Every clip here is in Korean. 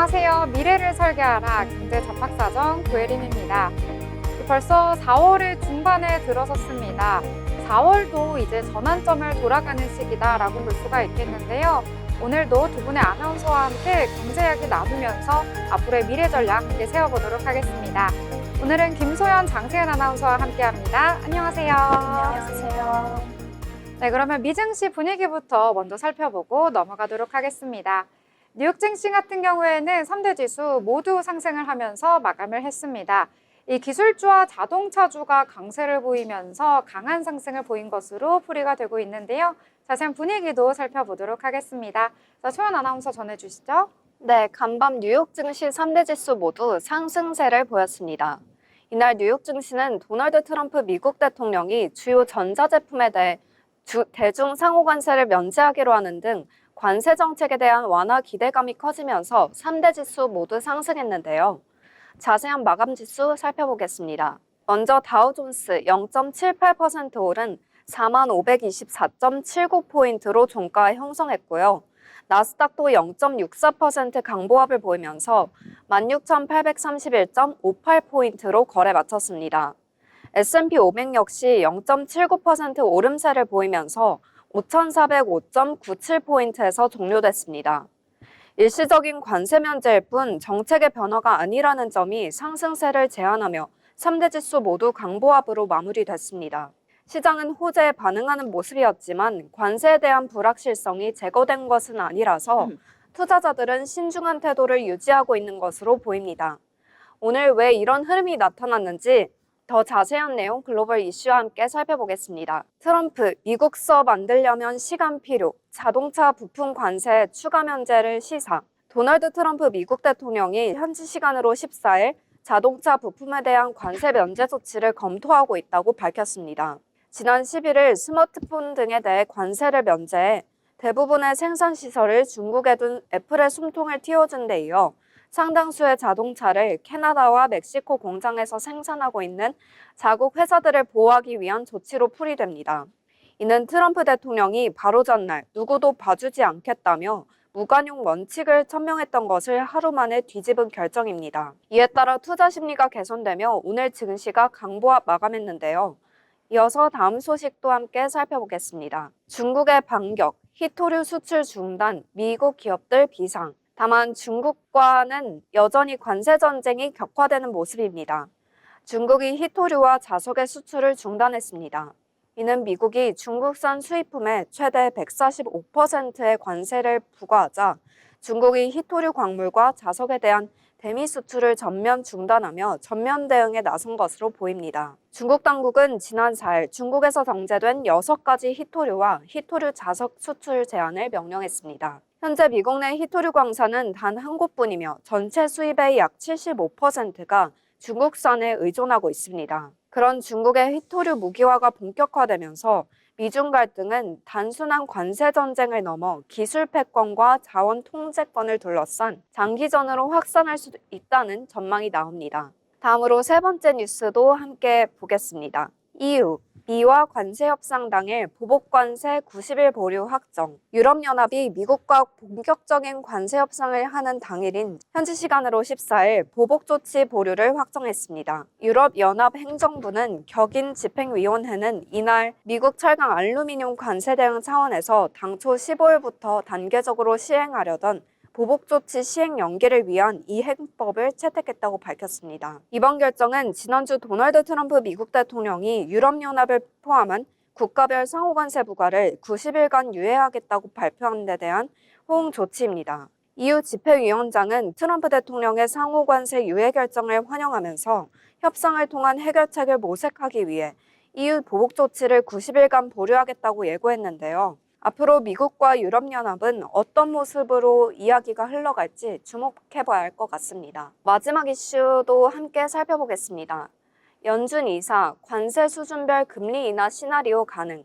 안녕하세요. 미래를 설계하라 경제 잡학사정 고혜림입니다. 벌써 4월의 중반에 들어섰습니다. 4월도 이제 전환점을 돌아가는 시기다라고 볼 수가 있겠는데요. 오늘도 두 분의 아나운서와 함께 경제 이야기 나누면서 앞으로의 미래 전략 함께 세워보도록 하겠습니다. 오늘은 김소연, 장세현 아나운서와 함께합니다. 안녕하세요. 안녕하세요. 네, 그러면 미증시 분위기부터 먼저 살펴보고 넘어가도록 하겠습니다. 뉴욕 증시 같은 경우에는 3대 지수 모두 상승을 하면서 마감을 했습니다. 이 기술주와 자동차주가 강세를 보이면서 강한 상승을 보인 것으로 풀이가 되고 있는데요. 자세한 분위기도 살펴보도록 하겠습니다. 자, 소연 아나운서 전해주시죠. 네, 간밤 뉴욕 증시 3대 지수 모두 상승세를 보였습니다. 이날 뉴욕 증시는 도널드 트럼프 미국 대통령이 주요 전자제품에 대해 대중 상호 관세를 면제하기로 하는 등 관세 정책에 대한 완화 기대감이 커지면서 3대 지수 모두 상승했는데요. 자세한 마감 지수 살펴보겠습니다. 먼저 다우존스 0.78% 오른 4524.79포인트로 종가 형성했고요. 나스닥도 0.64% 강보합을 보이면서 16,831.58포인트로 거래 마쳤습니다. S&P 500 역시 0.79% 오름세를 보이면서 5,405.97포인트에서 종료됐습니다. 일시적인 관세 면제일 뿐 정책의 변화가 아니라는 점이 상승세를 제한하며 3대 지수 모두 강보합으로 마무리됐습니다. 시장은 호재에 반응하는 모습이었지만 관세에 대한 불확실성이 제거된 것은 아니라서 투자자들은 신중한 태도를 유지하고 있는 것으로 보입니다. 오늘 왜 이런 흐름이 나타났는지 더 자세한 내용 글로벌 이슈와 함께 살펴보겠습니다. 트럼프, 미국 서 만들려면 시간 필요, 자동차 부품 관세 추가 면제를 시사. 도널드 트럼프 미국 대통령이 현지 시간으로 14일 자동차 부품에 대한 관세 면제 조치를 검토하고 있다고 밝혔습니다. 지난 11일 스마트폰 등에 대해 관세를 면제해 대부분의 생산시설을 중국에 둔 애플의 숨통을 틔워준 데 이어 상당수의 자동차를 캐나다와 멕시코 공장에서 생산하고 있는 자국 회사들을 보호하기 위한 조치로 풀이됩니다. 이는 트럼프 대통령이 바로 전날 누구도 봐주지 않겠다며 무관용 원칙을 천명했던 것을 하루 만에 뒤집은 결정입니다. 이에 따라 투자 심리가 개선되며 오늘 증시가 강보합 마감했는데요. 이어서 다음 소식도 함께 살펴보겠습니다. 중국의 반격, 히토류 수출 중단, 미국 기업들 비상. 다만 중국과는 여전히 관세 전쟁이 격화되는 모습입니다. 중국이 히토류와 자석의 수출을 중단했습니다. 이는 미국이 중국산 수입품에 최대 145%의 관세를 부과하자 중국이 히토류 광물과 자석에 대한 대미 수출을 전면 중단하며 전면 대응에 나선 것으로 보입니다. 중국 당국은 지난 4일 중국에서 정제된 6가지 히토류와 히토류 자석 수출 제한을 명령했습니다. 현재 미국 내 히토류 광산은 단 한 곳뿐이며 전체 수입의 약 75%가 중국산에 의존하고 있습니다. 그런 중국의 히토류 무기화가 본격화되면서 미중 갈등은 단순한 관세 전쟁을 넘어 기술 패권과 자원 통제권을 둘러싼 장기전으로 확산할 수 있다는 전망이 나옵니다. 다음으로 세 번째 뉴스도 함께 보겠습니다. EU, 미와 관세 협상 당일 보복 관세 90일 보류 확정. 유럽연합이 미국과 본격적인 관세 협상을 하는 당일인 현지 시간으로 14일 보복 조치 보류를 확정했습니다. 유럽연합 행정부는 격인 집행위원회는 이날 미국 철강 알루미늄 관세 대응 차원에서 당초 15일부터 단계적으로 시행하려던 보복 조치 시행 연기를 위한 이행법을 채택했다고 밝혔습니다. 이번 결정은 지난주 도널드 트럼프 미국 대통령이 유럽연합을 포함한 국가별 상호관세 부과를 90일간 유예하겠다고 발표한 데 대한 호응 조치입니다. EU 집회위원장은 트럼프 대통령의 상호관세 유예 결정을 환영하면서 협상을 통한 해결책을 모색하기 위해 EU 보복 조치를 90일간 보류하겠다고 예고했는데요. 앞으로 미국과 유럽연합은 어떤 모습으로 이야기가 흘러갈지 주목해봐야 할 것 같습니다. 마지막 이슈도 함께 살펴보겠습니다. 연준 이사, 관세 수준별 금리 인하 시나리오 가능.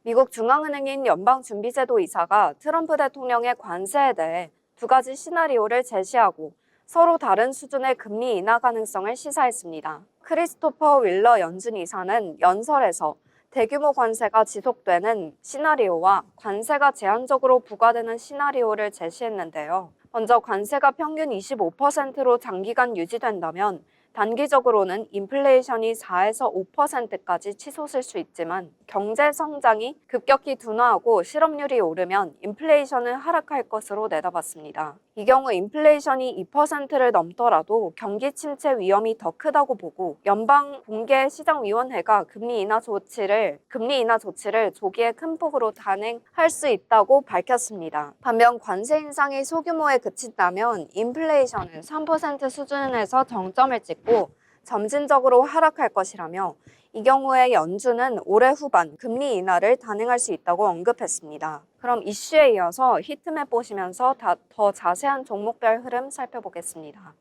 미국 중앙은행인 연방준비제도 이사가 트럼프 대통령의 관세에 대해 두 가지 시나리오를 제시하고 서로 다른 수준의 금리 인하 가능성을 시사했습니다. 크리스토퍼 윌러 연준 이사는 연설에서 대규모 관세가 지속되는 시나리오와 관세가 제한적으로 부과되는 시나리오를 제시했는데요. 먼저 관세가 평균 25%로 장기간 유지된다면 단기적으로는 인플레이션이 4에서 5%까지 치솟을 수 있지만 경제 성장이 급격히 둔화하고 실업률이 오르면 인플레이션은 하락할 것으로 내다봤습니다. 이 경우 인플레이션이 2%를 넘더라도 경기 침체 위험이 더 크다고 보고 연방공개시장위원회가 금리 인하 조치를 조기에 큰 폭으로 단행할 수 있다고 밝혔습니다. 반면 관세 인상이 소규모에 그친다면 인플레이션은 3% 수준에서 정점을 찍고 점진적으로 하락할 것이라며 이 경우에 연준은 올해 후반 금리 인하를 단행할 수 있다고 언급했습니다. 그럼 이슈에 이어서 히트맵 보시면서 더 자세한 종목별 흐름 살펴보겠습니다.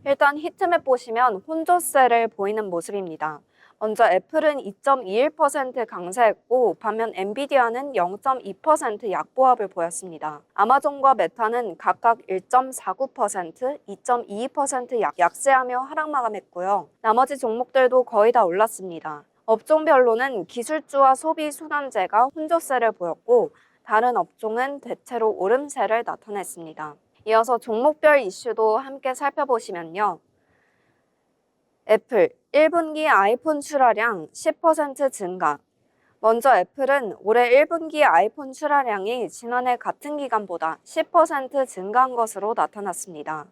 일단 히트맵 보시면 혼조세를 보이는 모습입니다. 먼저 애플은 2.21% 강세했고 반면 엔비디아는 0.2% 약보합을 보였습니다. 아마존과 메타는 각각 1.49%, 2.22% 약세하며 하락 마감했고요. 나머지 종목들도 거의 다 올랐습니다. 업종별로는 기술주와 소비 순환재가 혼조세를 보였고 다른 업종은 대체로 오름세를 나타냈습니다. 이어서 종목별 이슈도 함께 살펴보시면요. 애플 1분기 아이폰 출하량 10% 증가. 먼저 애플은 올해 1분기 아이폰 출하량이 지난해 같은 기간보다 10% 증가한 것으로 나타났습니다.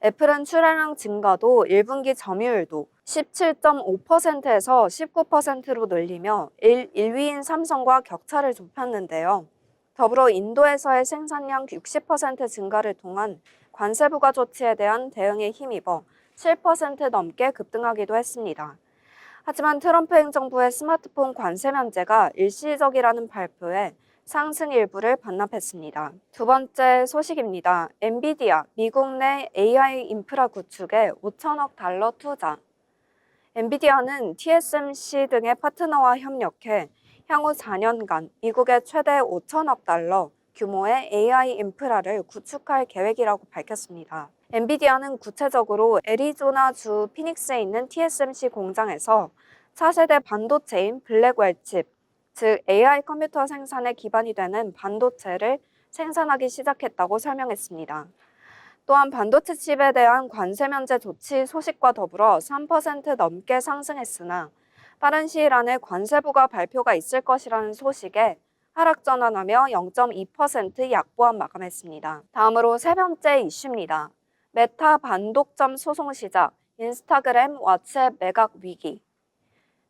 애플은 출하량 증가도 1분기 점유율도 17.5%에서 19%로 늘리며 1위인 삼성과 격차를 좁혔는데요. 더불어 인도에서의 생산량 60% 증가를 통한 관세 부과 조치에 대한 대응에 힘입어 7% 넘게 급등하기도 했습니다. 하지만 트럼프 행정부의 스마트폰 관세 면제가 일시적이라는 발표에 상승 일부를 반납했습니다. 두 번째 소식입니다. 엔비디아, 미국 내 AI 인프라 구축에 5천억 달러 투자. 엔비디아는 TSMC 등의 파트너와 협력해 향후 4년간 미국의 최대 5천억 달러 규모의 AI 인프라를 구축할 계획이라고 밝혔습니다. 엔비디아는 구체적으로 애리조나주 피닉스에 있는 TSMC 공장에서 차세대 반도체인 블랙웰 칩, 즉 AI 컴퓨터 생산에 기반이 되는 반도체를 생산하기 시작했다고 설명했습니다. 또한 반도체 칩에 대한 관세 면제 조치 소식과 더불어 3% 넘게 상승했으나 빠른 시일 안에 관세부가 발표가 있을 것이라는 소식에 하락 전환하며 0.2% 약보합 마감했습니다. 다음으로 세 번째 이슈입니다. 메타 반독점 소송 시작, 인스타그램, 왓츠앱 매각 위기.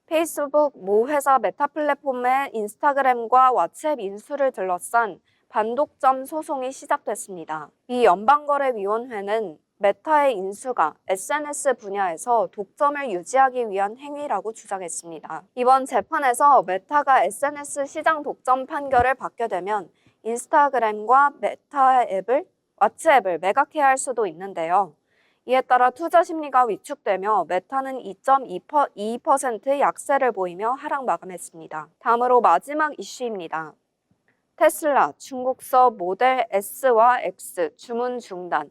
페이스북 모 회사 메타 플랫폼의 인스타그램과 왓츠앱 인수를 둘러싼 반독점 소송이 시작됐습니다. 이 연방거래위원회는 메타의 인수가 SNS 분야에서 독점을 유지하기 위한 행위라고 주장했습니다. 이번 재판에서 메타가 SNS 시장 독점 판결을 받게 되면 인스타그램과 메타 앱을 왓츠앱을 매각해야 할 수도 있는데요. 이에 따라 투자 심리가 위축되며 메타는 2.22% 약세를 보이며 하락 마감했습니다. 다음으로 마지막 이슈입니다. 테슬라 중국서 모델 S와 X 주문 중단.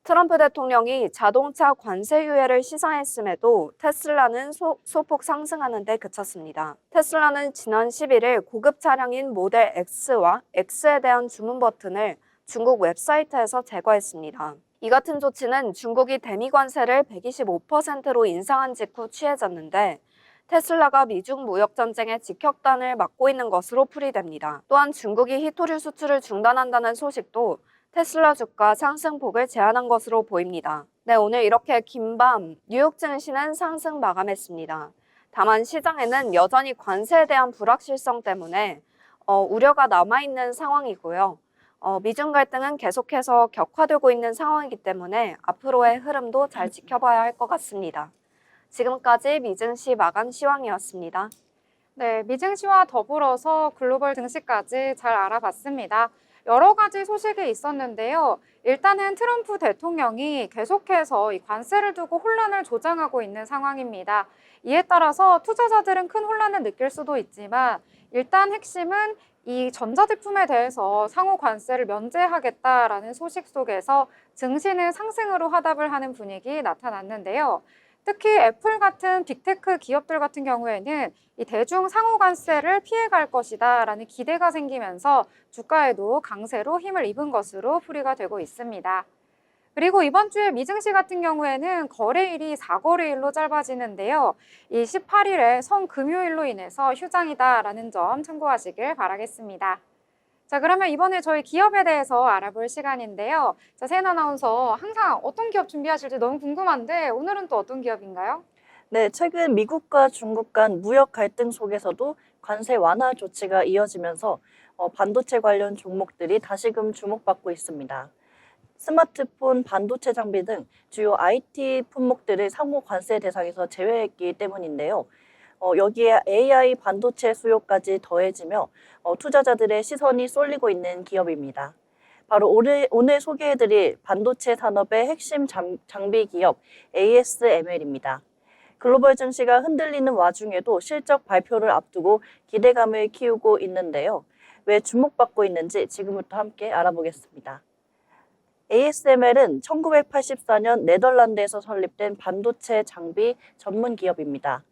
트럼프 대통령이 자동차 관세 유예를 시사했음에도 테슬라는 소폭 상승하는 데 그쳤습니다. 테슬라는 지난 11일 고급 차량인 모델 X와 X에 대한 주문 버튼을 중국 웹사이트에서 제거했습니다. 이 같은 조치는 중국이 대미 관세를 125%로 인상한 직후 취해졌는데 테슬라가 미중 무역 전쟁의 직격탄을 맞고 있는 것으로 풀이됩니다. 또한 중국이 히토류 수출을 중단한다는 소식도 테슬라 주가 상승폭을 제한한 것으로 보입니다. 네, 오늘 이렇게 긴밤 뉴욕 증시는 상승 마감했습니다. 다만 시장에는 여전히 관세에 대한 불확실성 때문에 우려가 남아있는 상황이고요. 미중 갈등은 계속해서 격화되고 있는 상황이기 때문에 앞으로의 흐름도 잘 지켜봐야 할 것 같습니다. 지금까지 미증시 마감 시황이었습니다. 네, 미증시와 더불어서 글로벌 증시까지 잘 알아봤습니다. 여러 가지 소식이 있었는데요. 일단은 트럼프 대통령이 계속해서 이 관세를 두고 혼란을 조장하고 있는 상황입니다. 이에 따라서 투자자들은 큰 혼란을 느낄 수도 있지만 일단 핵심은 이 전자제품에 대해서 상호 관세를 면제하겠다라는 소식 속에서 증시는 상승으로 화답을 하는 분위기 나타났는데요. 특히 애플 같은 빅테크 기업들 같은 경우에는 이 대중 상호 관세를 피해갈 것이다 라는 기대가 생기면서 주가에도 강세로 힘을 입은 것으로 풀이가 되고 있습니다. 그리고 이번 주에 미증시 같은 경우에는 거래일이 4거래일로 짧아지는데요. 이 18일에 성금요일로 인해서 휴장이다라는 점 참고하시길 바라겠습니다. 자, 그러면 이번에 저희 기업에 대해서 알아볼 시간인데요. 자, 세인 아나운서 항상 어떤 기업 준비하실지 너무 궁금한데 오늘은 또 어떤 기업인가요? 네, 최근 미국과 중국 간 무역 갈등 속에서도 관세 완화 조치가 이어지면서 반도체 관련 종목들이 다시금 주목받고 있습니다. 스마트폰, 반도체 장비 등 주요 IT 품목들을 상호 관세 대상에서 제외했기 때문인데요. 여기에 AI 반도체 수요까지 더해지며 투자자들의 시선이 쏠리고 있는 기업입니다. 바로 오늘 소개해드릴 반도체 산업의 핵심 장비 기업 ASML입니다. 글로벌 증시가 흔들리는 와중에도 실적 발표를 앞두고 기대감을 키우고 있는데요. 왜 주목받고 있는지 지금부터 함께 알아보겠습니다. ASML은 1984년 네덜란드에서 설립된 반도체 장비 전문 기업입니다.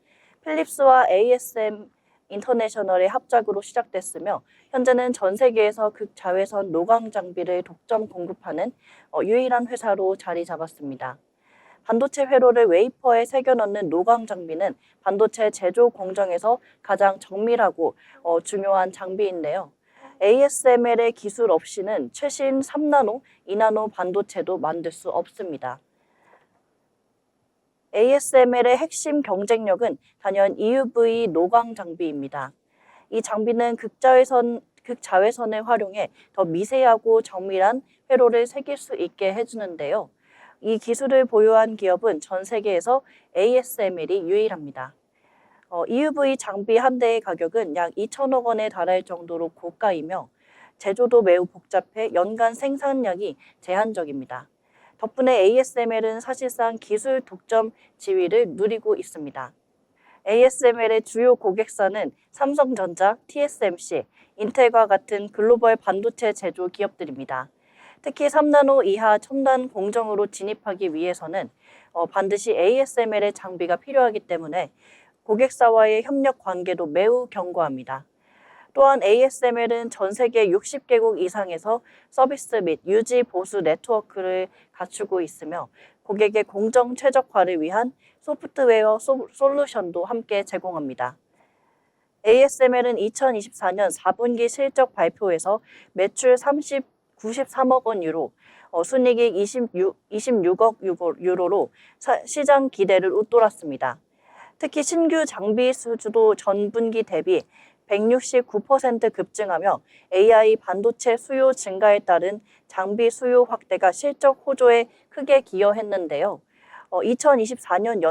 필립스와 ASM 인터내셔널의 합작으로 시작됐으며 현재는 전 세계에서 극자외선 노광 장비를 독점 공급하는 유일한 회사로 자리 잡았습니다. 반도체 회로를 웨이퍼에 새겨 넣는 노광 장비는 반도체 제조 공정에서 가장 정밀하고 중요한 장비인데요. ASML의 기술 없이는 최신 3나노, 2나노 반도체도 만들 수 없습니다. ASML의 핵심 경쟁력은 단연 EUV 노광 장비입니다. 이 장비는 극자외선을 활용해 더 미세하고 정밀한 회로를 새길 수 있게 해주는데요. 이 기술을 보유한 기업은 전 세계에서 ASML이 유일합니다. EUV 장비 한 대의 가격은 약 2천억 원에 달할 정도로 고가이며 제조도 매우 복잡해 연간 생산량이 제한적입니다. 덕분에 ASML은 사실상 기술 독점 지위를 누리고 있습니다. ASML의 주요 고객사는 삼성전자, TSMC, 인텔과 같은 글로벌 반도체 제조 기업들입니다. 특히 3나노 이하 첨단 공정으로 진입하기 위해서는 반드시 ASML의 장비가 필요하기 때문에 고객사와의 협력 관계도 매우 견고합니다. 또한 ASML은 전 세계 60개국 이상에서 서비스 및 유지 보수 네트워크를 갖추고 있으며 고객의 공정 최적화를 위한 소프트웨어 솔루션도 함께 제공합니다. ASML은 2024년 4분기 실적 발표에서 매출 93억 원 유로, 순이익 26억 유로로 시장 기대를 웃돌았습니다. 특히 신규 장비 수주도 전분기 대비 169% 급증하며 AI 반도체 수요 증가에 따른 장비 수요 확대가 실적 호조에 크게 기여했는데요. 2024년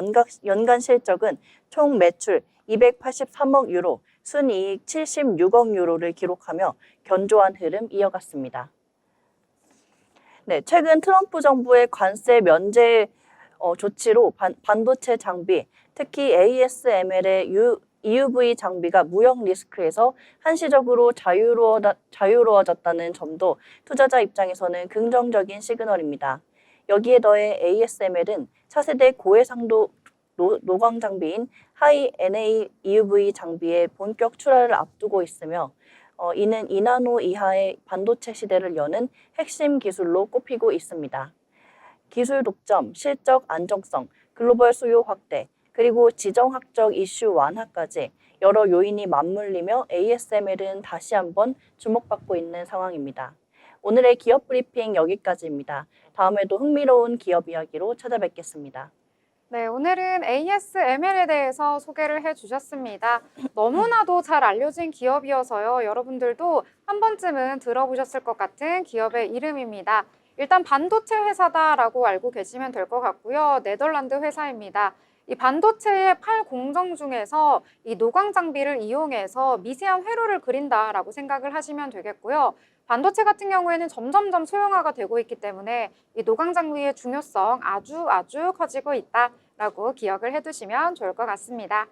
연간 실적은 총 매출 283억 유로, 순이익 76억 유로를 기록하며 견조한 흐름 이어갔습니다. 네, 최근 트럼프 정부의 관세 면제 조치로 반도체 장비, 특히 ASML의 EUV 장비가 무역 리스크에서 한시적으로 자유로워졌다는 점도 투자자 입장에서는 긍정적인 시그널입니다. 여기에 더해 ASML은 차세대 고해상도 노광 장비인 하이 NA EUV 장비의 본격 출하를 앞두고 있으며 이는 2나노 이하의 반도체 시대를 여는 핵심 기술로 꼽히고 있습니다. 기술 독점, 실적 안정성, 글로벌 수요 확대, 그리고 지정학적 이슈 완화까지 여러 요인이 맞물리며 ASML은 다시 한번 주목받고 있는 상황입니다. 오늘의 기업 브리핑 여기까지입니다. 다음에도 흥미로운 기업 이야기로 찾아뵙겠습니다. 네, 오늘은 ASML에 대해서 소개를 해주셨습니다. 너무나도 잘 알려진 기업이어서요. 여러분들도 한 번쯤은 들어보셨을 것 같은 기업의 이름입니다. 일단 반도체 회사다라고 알고 계시면 될 것 같고요. 네덜란드 회사입니다. 이 반도체의 8공정 중에서 이 노광 장비를 이용해서 미세한 회로를 그린다라고 생각을 하시면 되겠고요. 반도체 같은 경우에는 점점점 소형화가 되고 있기 때문에 이 노광 장비의 중요성 아주 커지고 있다라고 기억을 해두시면 좋을 것 같습니다.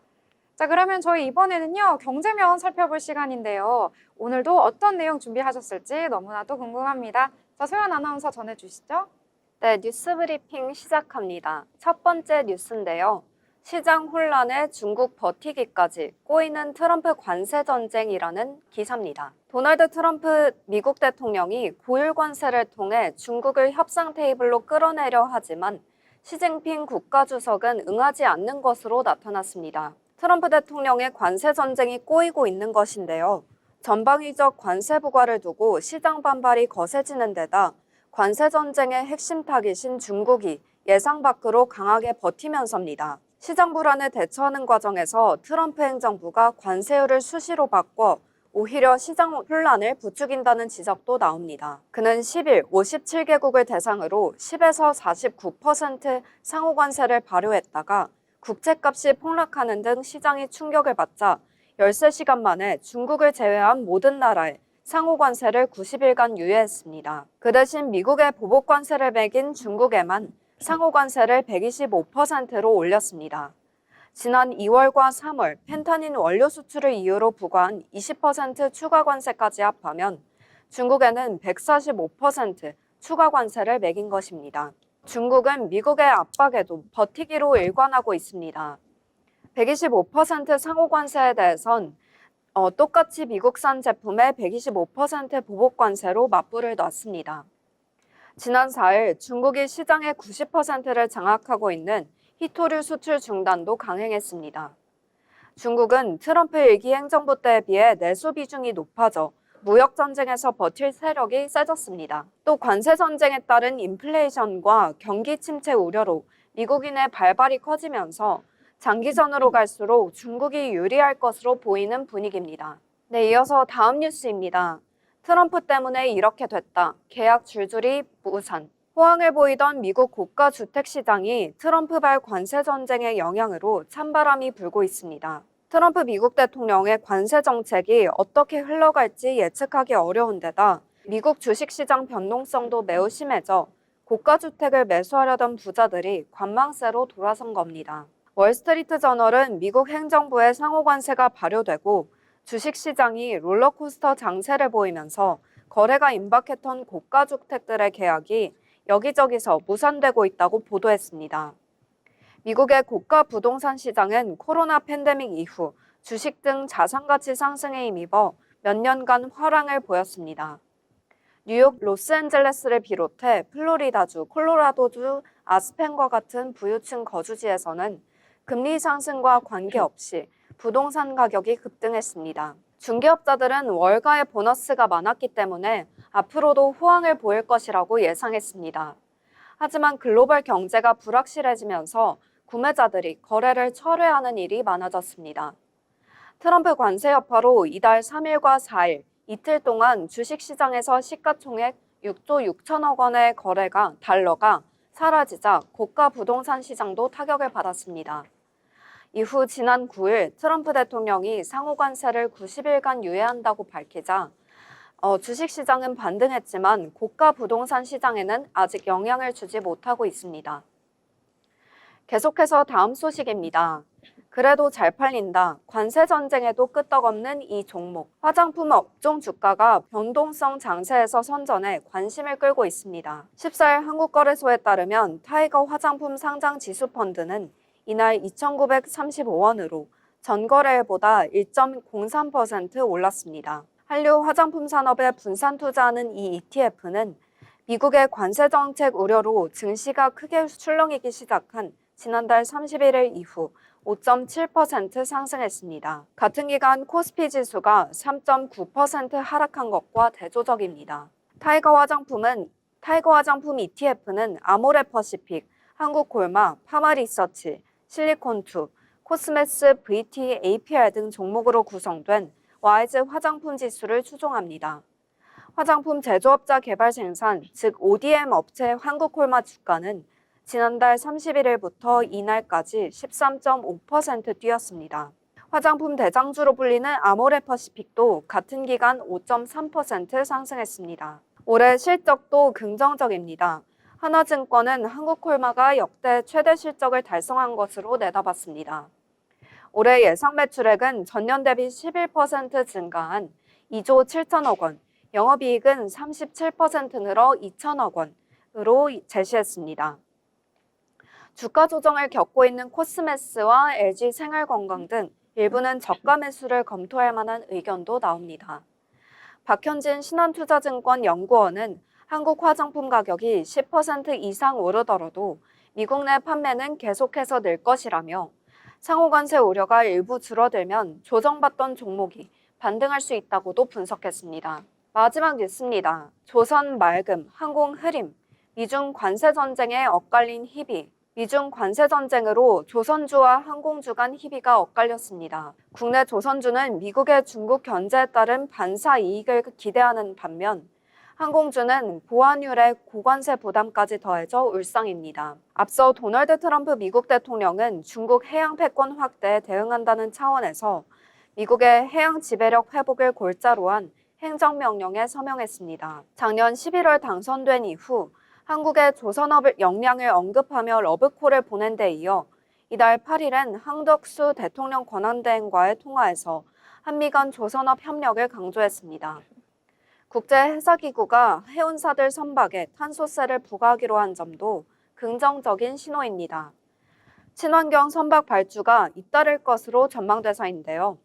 자, 그러면 저희 이번에는요, 경제면 살펴볼 시간인데요. 오늘도 어떤 내용 준비하셨을지 너무나도 궁금합니다. 자, 소연 아나운서 전해주시죠. 네, 뉴스 브리핑 시작합니다. 첫 번째 뉴스인데요. 시장 혼란에 중국 버티기까지 꼬이는 트럼프 관세 전쟁이라는 기사입니다. 도널드 트럼프 미국 대통령이 고율 관세를 통해 중국을 협상 테이블로 끌어내려 하지만 시진핑 국가주석은 응하지 않는 것으로 나타났습니다. 트럼프 대통령의 관세 전쟁이 꼬이고 있는 것인데요. 전방위적 관세 부과를 두고 시장 반발이 거세지는 데다 관세 전쟁의 핵심 타깃인 중국이 예상 밖으로 강하게 버티면서입니다. 시장 불안에 대처하는 과정에서 트럼프 행정부가 관세율을 수시로 바꿔 오히려 시장 혼란을 부추긴다는 지적도 나옵니다. 그는 10일 57개국을 대상으로 10에서 49% 상호 관세를 발효했다가 국채값이 폭락하는 등 시장이 충격을 받자 13시간 만에 중국을 제외한 모든 나라에 상호 관세를 90일간 유예했습니다. 그 대신 미국의 보복 관세를 매긴 중국에만 상호 관세를 125%로 올렸습니다. 지난 2월과 3월 펜타닌 원료 수출을 이유로 부과한 20% 추가 관세까지 합하면 중국에는 145% 추가 관세를 매긴 것입니다. 중국은 미국의 압박에도 버티기로 일관하고 있습니다. 125% 상호 관세에 대해선 똑같이 미국산 제품에 125% 보복 관세로 맞불을 놨습니다. 지난 4일 중국이 시장의 90%를 장악하고 있는 히토류 수출 중단도 강행했습니다. 중국은 트럼프 1기 행정부 때에 비해 내수 비중이 높아져 무역 전쟁에서 버틸 세력이 세졌습니다. 또 관세 전쟁에 따른 인플레이션과 경기 침체 우려로 미국인의 발발이 커지면서 장기전으로 갈수록 중국이 유리할 것으로 보이는 분위기입니다. 네, 이어서 다음 뉴스입니다. 트럼프 때문에 이렇게 됐다. 계약 줄줄이 무산. 호황을 보이던 미국 고가 주택 시장이 트럼프발 관세 전쟁의 영향으로 찬바람이 불고 있습니다. 트럼프 미국 대통령의 관세 정책이 어떻게 흘러갈지 예측하기 어려운 데다 미국 주식시장 변동성도 매우 심해져 고가 주택을 매수하려던 부자들이 관망세로 돌아선 겁니다. 월스트리트 저널은 미국 행정부의 상호 관세가 발효되고 주식시장이 롤러코스터 장세를 보이면서 거래가 임박했던 고가 주택들의 계약이 여기저기서 무산되고 있다고 보도했습니다. 미국의 고가 부동산 시장은 코로나 팬데믹 이후 주식 등 자산 가치 상승에 힘입어 몇 년간 화랑을 보였습니다. 뉴욕, 로스앤젤레스를 비롯해 플로리다주, 콜로라도주, 아스펜과 같은 부유층 거주지에서는 금리 상승과 관계없이 부동산 가격이 급등했습니다. 중개업자들은 월가의 보너스가 많았기 때문에 앞으로도 호황을 보일 것이라고 예상했습니다. 하지만 글로벌 경제가 불확실해지면서 구매자들이 거래를 철회하는 일이 많아졌습니다. 트럼프 관세 여파로 이달 3일과 4일 이틀 동안 주식시장에서 시가총액 6조 6천억 원의 달러가 사라지자 고가 부동산 시장도 타격을 받았습니다. 이후 지난 9일 트럼프 대통령이 상호 관세를 90일간 유예한다고 밝히자 주식시장은 반등했지만 고가 부동산 시장에는 아직 영향을 주지 못하고 있습니다. 계속해서 다음 소식입니다. 그래도 잘 팔린다. 관세 전쟁에도 끄떡없는 이 종목. 화장품 업종 주가가 변동성 장세에서 선전해 관심을 끌고 있습니다. 14일 한국거래소에 따르면 타이거 화장품 상장 지수 펀드는 이날 2,935원으로 전거래일보다 1.03% 올랐습니다. 한류 화장품 산업에 분산 투자하는 이 ETF는 미국의 관세 정책 우려로 증시가 크게 출렁이기 시작한 지난달 31일 이후 5.7% 상승했습니다. 같은 기간 코스피 지수가 3.9% 하락한 것과 대조적입니다. 타이거 화장품 ETF는 아모레퍼시픽, 한국골마, 파마리서치, 실리콘투, 코스메스, VT, APR 등 종목으로 구성된 와이즈 화장품 지수를 추종합니다. 화장품 제조업자 개발 생산, 즉 ODM 업체 한국콜마 주가는 지난달 31일부터 이날까지 13.5% 뛰었습니다. 화장품 대장주로 불리는 아모레퍼시픽도 같은 기간 5.3% 상승했습니다. 올해 실적도 긍정적입니다. 하나증권은 한국콜마가 역대 최대 실적을 달성한 것으로 내다봤습니다. 올해 예상 매출액은 전년 대비 11% 증가한 2조 7천억 원, 영업이익은 37% 늘어 2천억 원, 방안으로 제시했습니다. 주가 조정을 겪고 있는 코스메스와 LG 생활건강 등 일부는 저가 매수를 검토할 만한 의견도 나옵니다. 박현진 신한투자증권 연구원은 한국 화장품 가격이 10% 이상 오르더라도 미국 내 판매는 계속해서 늘 것이라며 상호 관세 우려가 일부 줄어들면 조정받던 종목이 반등할 수 있다고도 분석했습니다. 마지막 뉴스입니다. 조선 맑음, 항공 흐림, 미중 관세 전쟁에 엇갈린 희비. 미중 관세 전쟁으로 조선주와 항공주 간 희비가 엇갈렸습니다. 국내 조선주는 미국의 중국 견제에 따른 반사 이익을 기대하는 반면 항공주는 보안율의 고관세 부담까지 더해져 울상입니다. 앞서 도널드 트럼프 미국 대통령은 중국 해양 패권 확대에 대응한다는 차원에서 미국의 해양 지배력 회복을 골자로 한 행정명령에 서명했습니다. 작년 11월 당선된 이후 한국의 조선업 역량을 언급하며 러브콜을 보낸 데 이어 이달 8일엔 한덕수 대통령 권한대행과의 통화에서 한미 간 조선업 협력을 강조했습니다. 국제해사기구가 해운사들 선박에 탄소세를 부과하기로 한 점도 긍정적인 신호입니다. 친환경 선박 발주가 잇따를 것으로 전망돼서인데요.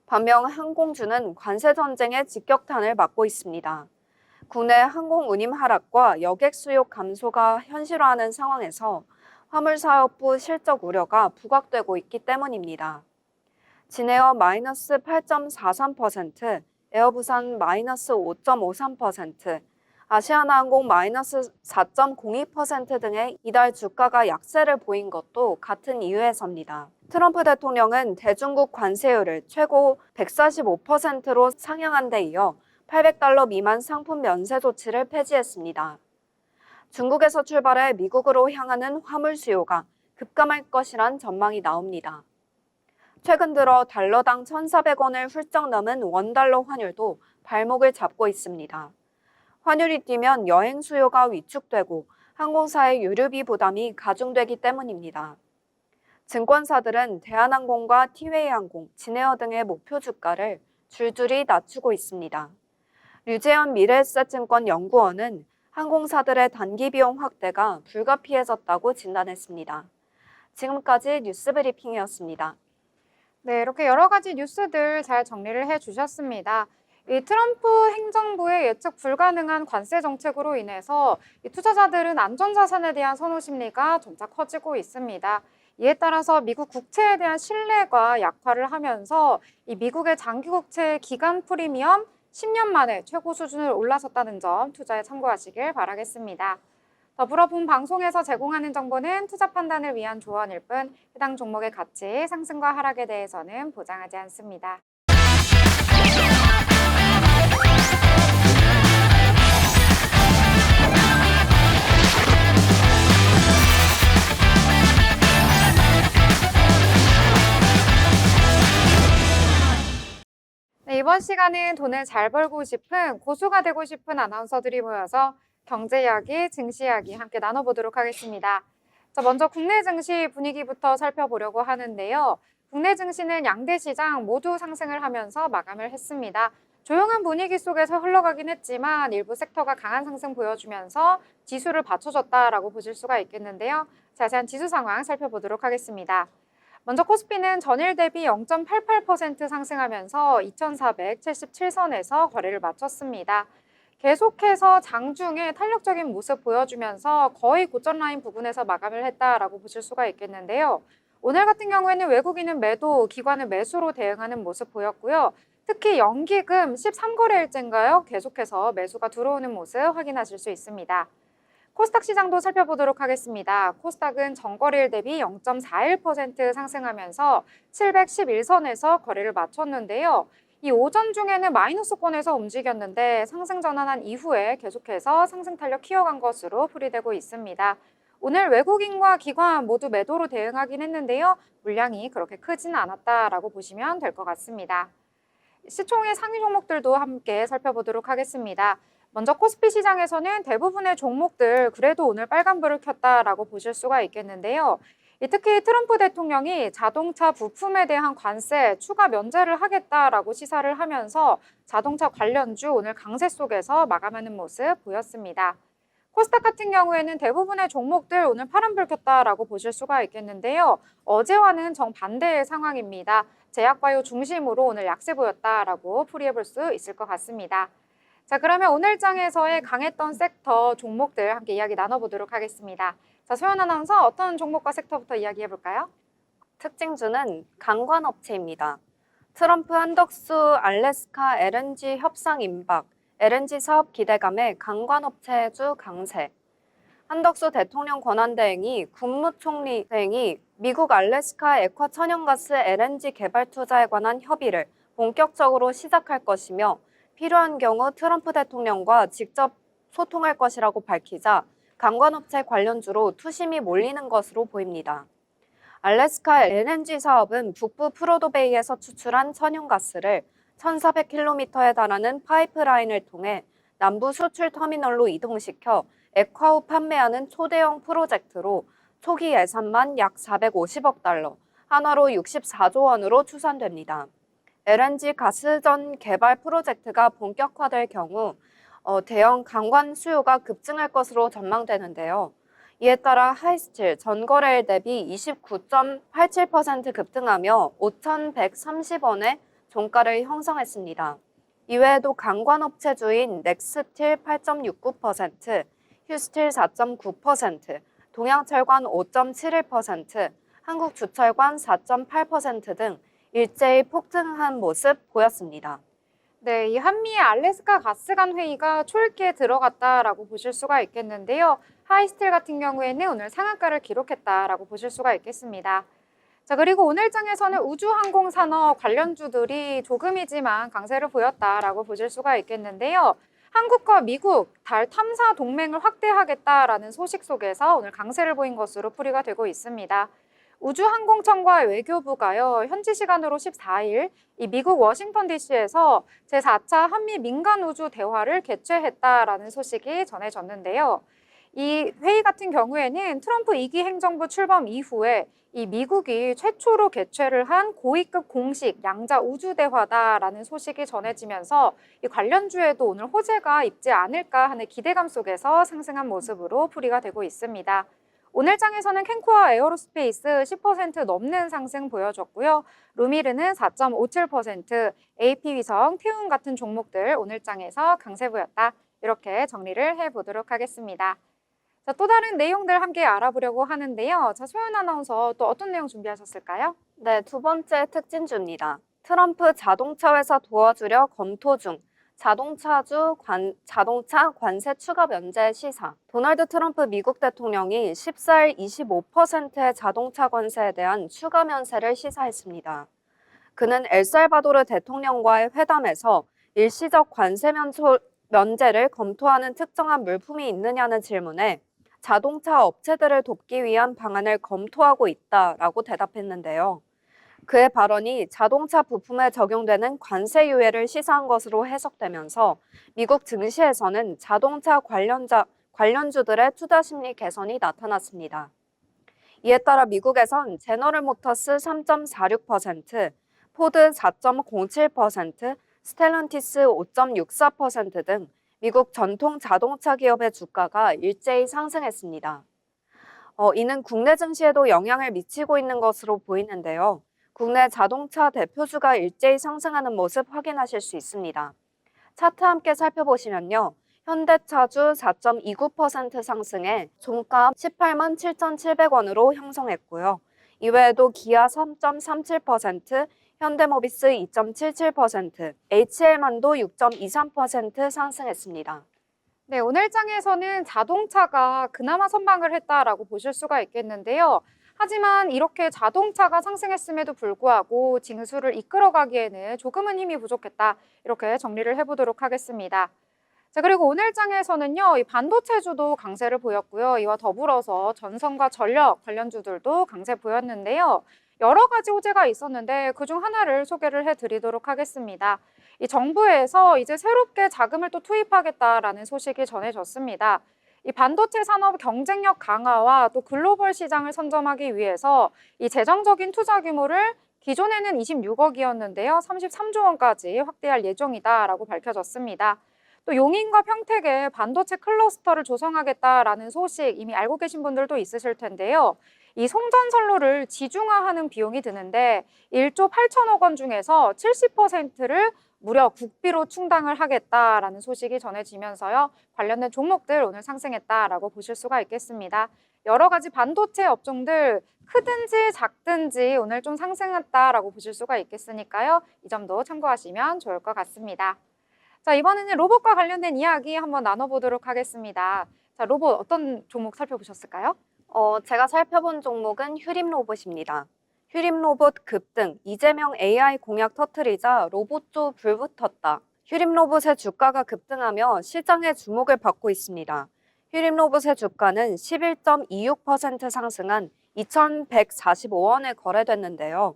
반면 항공주는 관세 전쟁의 직격탄을 맞고 있습니다. 국내 항공 운임 하락과 여객 수요 감소가 현실화하는 상황에서 화물사업부 실적 우려가 부각되고 있기 때문입니다. 진에어 마이너스 8.43%, 에어부산 마이너스 5.53%, 아시아나항공 마이너스 4.02% 등의 이달 주가가 약세를 보인 것도 같은 이유에서입니다. 트럼프 대통령은 대중국 관세율을 최고 145%로 상향한 데 이어 $800 미만 상품 면세 조치를 폐지했습니다. 중국에서 출발해 미국으로 향하는 화물 수요가 급감할 것이란 전망이 나옵니다. 최근 들어 달러당 1,400원을 훌쩍 넘은 원달러 환율도 발목을 잡고 있습니다. 환율이 뛰면 여행 수요가 위축되고 항공사의 유류비 부담이 가중되기 때문입니다. 증권사들은 대한항공과 티웨이항공, 진에어 등의 목표 주가를 줄줄이 낮추고 있습니다. 류재현 미래에셋증권 연구원은 항공사들의 단기 비용 확대가 불가피해졌다고 진단했습니다. 지금까지 뉴스브리핑이었습니다. 네, 이렇게 여러 가지 뉴스들 잘 정리를 해주셨습니다. 이 트럼프 행정부의 예측 불가능한 관세 정책으로 인해서 이 투자자들은 안전자산에 대한 선호 심리가 점차 커지고 있습니다. 이에 따라서 미국 국채에 대한 신뢰가 약화를 하면서 이 미국의 장기 국채 기간 프리미엄 10년 만에 최고 수준을 올라섰다는 점 투자에 참고하시길 바라겠습니다. 더불어 본 방송에서 제공하는 정보는 투자 판단을 위한 조언일 뿐 해당 종목의 가치, 상승과 하락에 대해서는 보장하지 않습니다. 네, 이번 시간은 돈을 잘 벌고 싶은 고수가 되고 싶은 아나운서들이 모여서 경제 이야기, 증시 이야기 함께 나눠보도록 하겠습니다. 자, 먼저 국내 증시 분위기부터 살펴보려고 하는데요. 국내 증시는 양대 시장 모두 상승을 하면서 마감을 했습니다. 조용한 분위기 속에서 흘러가긴 했지만 일부 섹터가 강한 상승 보여주면서 지수를 받쳐줬다라고 보실 수가 있겠는데요. 자세한 지수 상황 살펴보도록 하겠습니다. 먼저 코스피는 전일 대비 0.88% 상승하면서 2,477선에서 거래를 마쳤습니다. 계속해서 장중에 탄력적인 모습 보여주면서 거의 고점 라인 부근에서 마감을 했다라고 보실 수가 있겠는데요. 오늘 같은 경우에는 외국인은 매도, 기관은 매수로 대응하는 모습 보였고요. 특히 연기금 13거래일째인가요? 계속해서 매수가 들어오는 모습 확인하실 수 있습니다. 코스닥 시장도 살펴보도록 하겠습니다. 코스닥은 전거래일 대비 0.41% 상승하면서 711선에서 거래를 마쳤는데요. 이 오전 중에는 마이너스권에서 움직였는데 상승 전환한 이후에 계속해서 상승 탄력 키워간 것으로 풀이되고 있습니다. 오늘 외국인과 기관 모두 매도로 대응하긴 했는데요. 물량이 그렇게 크지는 않았다라고 보시면 될 것 같습니다. 시총의 상위 종목들도 함께 살펴보도록 하겠습니다. 먼저 코스피 시장에서는 대부분의 종목들 그래도 오늘 빨간불을 켰다라고 보실 수가 있겠는데요. 특히 트럼프 대통령이 자동차 부품에 대한 관세 추가 면제를 하겠다라고 시사를 하면서 자동차 관련주 오늘 강세 속에서 마감하는 모습 보였습니다. 코스닥 같은 경우에는 대부분의 종목들 오늘 파란불 켰다라고 보실 수가 있겠는데요. 어제와는 정반대의 상황입니다. 제약바이오 중심으로 오늘 약세 보였다라고 풀이해 볼 수 있을 것 같습니다. 자, 그러면 오늘 장에서의 강했던 섹터 종목들 함께 이야기 나눠보도록 하겠습니다. 자, 소연 아나운서 어떤 종목과 섹터부터 이야기해 볼까요? 특징주는 강관업체입니다. 트럼프 한덕수 알래스카 LNG 협상 임박, LNG 사업 기대감에 강관업체주 강세. 한덕수 대통령 권한대행이 국무총리 대행이 미국 알래스카 액화 천연가스 LNG 개발 투자에 관한 협의를 본격적으로 시작할 것이며 필요한 경우 트럼프 대통령과 직접 소통할 것이라고 밝히자 강관업체 관련주로 투심이 몰리는 것으로 보입니다. 알래스카 LNG 사업은 북부 프로도베이에서 추출한 천연가스를 1,400km에 달하는 파이프라인을 통해 남부 수출 터미널로 이동시켜 액화 후 판매하는 초대형 프로젝트로 초기 예산만 약 450억 달러, 한화로 64조 원으로 추산됩니다. LNG 가스전 개발 프로젝트가 본격화될 경우 대형 강관 수요가 급증할 것으로 전망되는데요. 이에 따라 하이스틸 전거래일 대비 29.87% 급등하며 5,130원의 종가를 형성했습니다. 이외에도 강관업체주인 넥스틸 8.69%, 휴스틸 4.9%, 동양철관 5.71%, 한국주철관 4.8% 등 일제히 폭등한 모습 보였습니다. 네, 이 한미의 알래스카 가스관 회의가 초읽기에 들어갔다라고 보실 수가 있겠는데요. 하이스틸 같은 경우에는 오늘 상한가를 기록했다라고 보실 수가 있겠습니다. 자, 그리고 오늘 장에서는 우주항공산업 관련주들이 조금이지만 강세를 보였다라고 보실 수가 있겠는데요. 한국과 미국 달 탐사 동맹을 확대하겠다라는 소식 속에서 오늘 강세를 보인 것으로 풀이가 되고 있습니다. 우주항공청과 외교부가요, 현지 시간으로 14일 이 미국 워싱턴 DC에서 제4차 한미 민간우주 대화를 개최했다라는 소식이 전해졌는데요. 이 회의 같은 경우에는 트럼프 2기 행정부 출범 이후에 이 미국이 최초로 개최를 한 고위급 공식 양자 우주 대화다라는 소식이 전해지면서 이 관련주에도 오늘 호재가 있지 않을까 하는 기대감 속에서 상승한 모습으로 풀이가 되고 있습니다. 오늘 장에서는 캔코아 에어로스페이스 10% 넘는 상승 보여줬고요. 루미르는 4.57%, AP위성, 태움 같은 종목들 오늘 장에서 강세 보였다. 이렇게 정리를 해보도록 하겠습니다. 자, 또 다른 내용들 함께 알아보려고 하는데요. 자, 소연 아나운서 또 어떤 내용 준비하셨을까요? 네, 두 번째 특징주입니다. 트럼프 자동차 회사 도와주려 검토 중. 자동차 관세 추가 면제 시사. 도널드 트럼프 미국 대통령이 14일 25%의 자동차 관세에 대한 추가 면세를 시사했습니다. 그는 엘살바도르 대통령과의 회담에서 일시적 관세 면제를 검토하는 특정한 물품이 있느냐는 질문에 자동차 업체들을 돕기 위한 방안을 검토하고 있다라고 대답했는데요. 그의 발언이 자동차 부품에 적용되는 관세 유예를 시사한 것으로 해석되면서 미국 증시에서는 자동차 관련주들의 투자 심리 개선이 나타났습니다. 이에 따라 미국에선 제너럴 모터스 3.46%, 포드 4.07%, 스텔란티스 5.64% 등 미국 전통 자동차 기업의 주가가 일제히 상승했습니다. 이는 국내 증시에도 영향을 미치고 있는 것으로 보이는데요. 국내 자동차 대표주가 일제히 상승하는 모습 확인하실 수 있습니다. 차트 함께 살펴보시면요. 현대차주 4.29% 상승해 종가 18만 7,700원으로 형성했고요. 이외에도 기아 3.37%, 현대모비스 2.77%, HL만도 6.23% 상승했습니다. 네, 오늘 장에서는 자동차가 그나마 선방을 했다라고 보실 수가 있겠는데요. 하지만 이렇게 자동차가 상승했음에도 불구하고 징수를 이끌어가기에는 조금은 힘이 부족했다. 이렇게 정리를 해보도록 하겠습니다. 자, 그리고 오늘 장에서는요, 이 반도체주도 강세를 보였고요. 이와 더불어서 전선과 전력 관련주들도 강세 보였는데요. 여러 가지 호재가 있었는데 그중 하나를 소개를 해드리도록 하겠습니다. 이 정부에서 이제 새롭게 자금을 또 투입하겠다라는 소식이 전해졌습니다. 이 반도체 산업 경쟁력 강화와 또 글로벌 시장을 선점하기 위해서 이 재정적인 투자 규모를 기존에는 26억이었는데요. 33조 원까지 확대할 예정이다라고 밝혀졌습니다. 또 용인과 평택에 반도체 클러스터를 조성하겠다라는 소식 이미 알고 계신 분들도 있으실 텐데요. 이 송전선로를 지중화하는 비용이 드는데 1조 8천억 원 중에서 70%를 무려 국비로 충당을 하겠다라는 소식이 전해지면서요. 관련된 종목들 오늘 상승했다라고 보실 수가 있겠습니다. 여러 가지 반도체 업종들 크든지 작든지 오늘 좀 상승했다라고 보실 수가 있겠으니까요. 이 점도 참고하시면 좋을 것 같습니다. 자, 이번에는 로봇과 관련된 이야기 한번 나눠보도록 하겠습니다. 자, 로봇 어떤 종목 살펴보셨을까요? 제가 살펴본 종목은 휴림 로봇입니다. 휴림 로봇 급등, 이재명 AI 공약 터트리자 로봇주 불붙었다. 휴림 로봇의 주가가 급등하며 시장의 주목을 받고 있습니다. 휴림 로봇의 주가는 11.26% 상승한 2,145원에 거래됐는데요.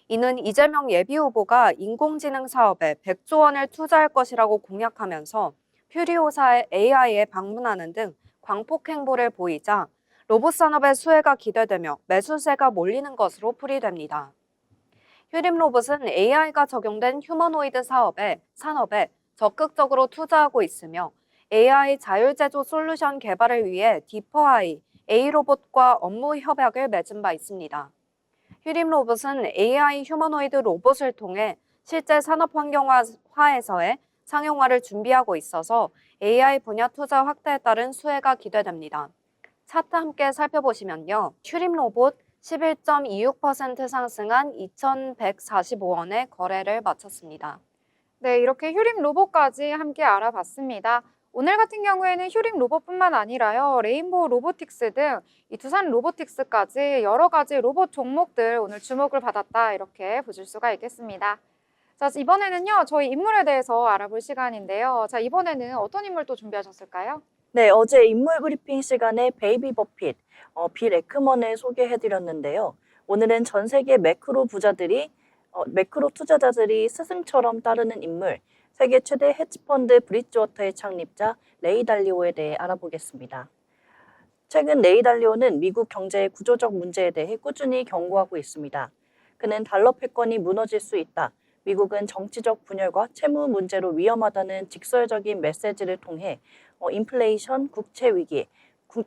이는 이재명 예비후보가 인공지능 사업에 100조 원을 투자할 것이라고 공약하면서 퓨리오사의 AI에 방문하는 등 광폭 행보를 보이자 로봇 산업의 수혜가 기대되며 매수세가 몰리는 것으로 풀이됩니다. 휴림 로봇은 AI가 적용된 휴머노이드 산업에 적극적으로 투자하고 있으며 AI 자율제조 솔루션 개발을 위해 디퍼아이, A로봇과 업무 협약을 맺은 바 있습니다. 휴림 로봇은 AI 휴머노이드 로봇을 통해 실제 산업 환경화에서의 상용화를 준비하고 있어서 AI 분야 투자 확대에 따른 수혜가 기대됩니다. 차트 함께 살펴보시면요. 휴림 로봇 11.26% 상승한 2,145원에 거래를 마쳤습니다. 네, 이렇게 휴림 로봇까지 함께 알아봤습니다. 오늘 같은 경우에는 휴림 로봇뿐만 아니라요, 레인보우 로보틱스 등 이 두산 로보틱스까지 여러 가지 로봇 종목들 오늘 주목을 받았다 이렇게 보실 수가 있겠습니다. 자, 이번에는요, 저희 인물에 대해서 알아볼 시간인데요. 자, 이번에는 어떤 인물 또 준비하셨을까요? 네, 어제 인물 브리핑 시간에 베이비 버핏, 빌 에크먼을 소개해드렸는데요. 오늘은 전 세계 매크로 투자자들이 스승처럼 따르는 인물, 세계 최대 헤지펀드 브릿지워터의 창립자 레이 달리오에 대해 알아보겠습니다. 최근 레이 달리오는 미국 경제의 구조적 문제에 대해 꾸준히 경고하고 있습니다. 그는 달러 패권이 무너질 수 있다. 미국은 정치적 분열과 채무 문제로 위험하다는 직설적인 메시지를 통해 인플레이션, 국채 위기,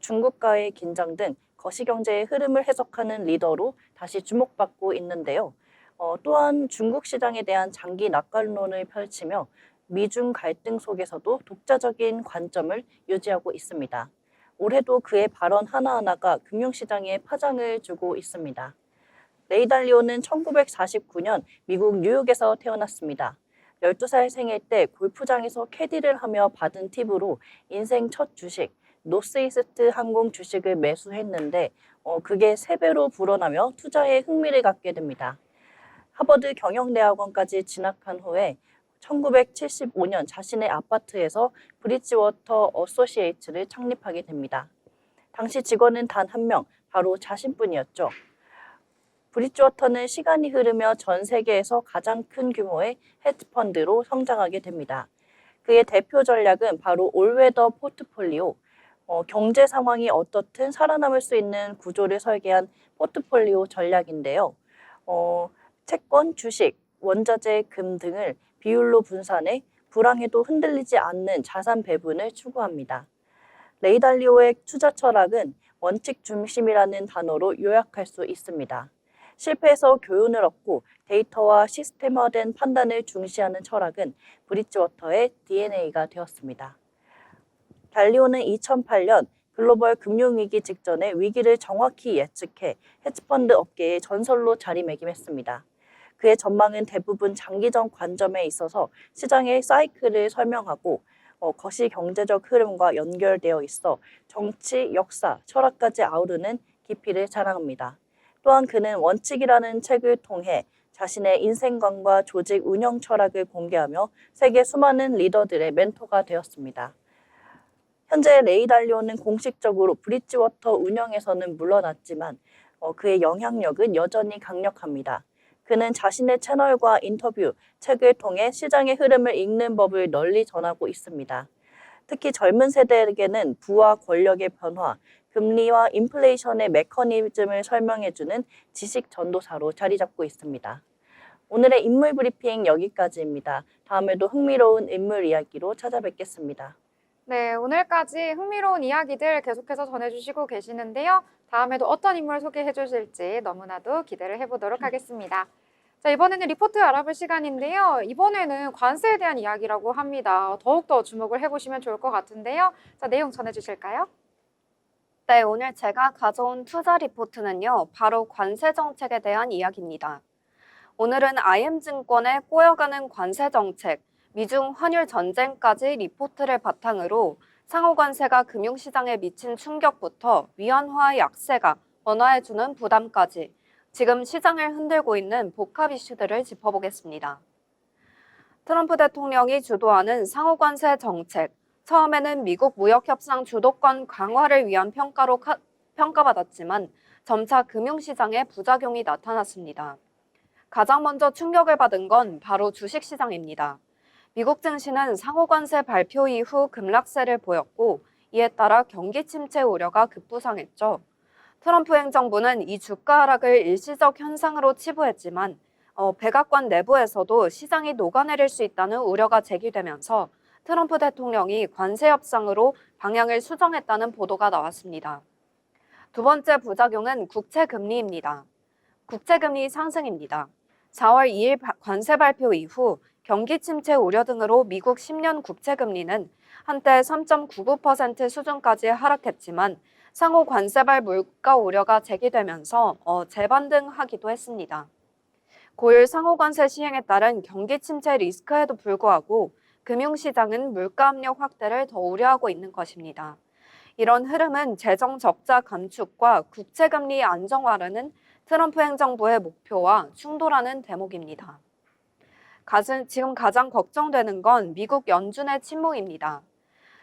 중국과의 긴장 등 거시경제의 흐름을 해석하는 리더로 다시 주목받고 있는데요. 또한 중국 시장에 대한 장기 낙관론을 펼치며 미중 갈등 속에서도 독자적인 관점을 유지하고 있습니다. 올해도 그의 발언 하나하나가 금융시장에 파장을 주고 있습니다. 레이 달리오는 1949년 미국 뉴욕에서 태어났습니다. 12살 생일 때 골프장에서 캐디를 하며 받은 팁으로 인생 첫 주식, 노스이스트 항공 주식을 매수했는데 그게 3배로 불어나며 투자에 흥미를 갖게 됩니다. 하버드 경영대학원까지 진학한 후에 1975년 자신의 아파트에서 브릿지워터 어소시에이츠를 창립하게 됩니다. 당시 직원은 단 1명, 바로 자신뿐이었죠. 브릿지워터는 시간이 흐르며 전 세계에서 가장 큰 규모의 헤지펀드로 성장하게 됩니다. 그의 대표 전략은 바로 올웨더 포트폴리오, 경제 상황이 어떻든 살아남을 수 있는 구조를 설계한 포트폴리오 전략인데요. 채권, 주식, 원자재, 금 등을 비율로 분산해 불황에도 흔들리지 않는 자산 배분을 추구합니다. 레이 달리오의 투자 철학은 원칙 중심이라는 단어로 요약할 수 있습니다. 실패에서 교훈을 얻고 데이터와 시스템화된 판단을 중시하는 철학은 브릿지워터의 DNA가 되었습니다. 달리오는 2008년 글로벌 금융위기 직전에 위기를 정확히 예측해 헤지펀드 업계의 전설로 자리매김했습니다. 그의 전망은 대부분 장기적 관점에 있어서 시장의 사이클을 설명하고 거시 경제적 흐름과 연결되어 있어 정치, 역사, 철학까지 아우르는 깊이를 자랑합니다. 또한 그는 원칙이라는 책을 통해 자신의 인생관과 조직 운영 철학을 공개하며 세계 수많은 리더들의 멘토가 되었습니다. 현재 레이 달리오는 공식적으로 브릿지워터 운영에서는 물러났지만 그의 영향력은 여전히 강력합니다. 그는 자신의 채널과 인터뷰, 책을 통해 시장의 흐름을 읽는 법을 널리 전하고 있습니다. 특히 젊은 세대에게는 부와 권력의 변화, 금리와 인플레이션의 메커니즘을 설명해주는 지식 전도사로 자리 잡고 있습니다. 오늘의 인물 브리핑 여기까지입니다. 다음에도 흥미로운 인물 이야기로 찾아뵙겠습니다. 네, 오늘까지 흥미로운 이야기들 계속해서 전해주시고 계시는데요. 다음에도 어떤 인물 소개해 주실지 너무나도 기대를 해보도록 하겠습니다. 자, 이번에는 리포트 알아볼 시간인데요. 이번에는 관세에 대한 이야기라고 합니다. 더욱더 주목을 해보시면 좋을 것 같은데요. 자, 내용 전해주실까요? 네, 오늘 제가 가져온 투자 리포트는요, 바로 관세 정책에 대한 이야기입니다. 오늘은 IM증권의 꼬여가는 관세 정책, 미중 환율 전쟁까지 리포트를 바탕으로 상호 관세가 금융시장에 미친 충격부터 위안화 약세가 원화해주는 부담까지 지금 시장을 흔들고 있는 복합 이슈들을 짚어보겠습니다. 트럼프 대통령이 주도하는 상호 관세 정책, 처음에는 미국 무역협상 주도권 강화를 위한 평가로 평가받았지만 점차 금융시장에 부작용이 나타났습니다. 가장 먼저 충격을 받은 건 바로 주식시장입니다. 미국 증시는 상호관세 발표 이후 급락세를 보였고 이에 따라 경기 침체 우려가 급부상했죠. 트럼프 행정부는 이 주가 하락을 일시적 현상으로 치부했지만 백악관 내부에서도 시장이 녹아내릴 수 있다는 우려가 제기되면서 트럼프 대통령이 관세 협상으로 방향을 수정했다는 보도가 나왔습니다. 두 번째 부작용은 국채금리입니다. 국채금리 상승입니다. 4월 2일 관세 발표 이후 경기 침체 우려 등으로 미국 10년 국채금리는 한때 3.99% 수준까지 하락했지만 상호 관세발 물가 우려가 제기되면서 재반등하기도 했습니다. 고율 상호 관세 시행에 따른 경기 침체 리스크에도 불구하고 금융시장은 물가 압력 확대를 더 우려하고 있는 것입니다. 이런 흐름은 재정 적자 감축과 국채금리 안정화라는 트럼프 행정부의 목표와 충돌하는 대목입니다. 지금 가장 걱정되는 건 미국 연준의 침묵입니다.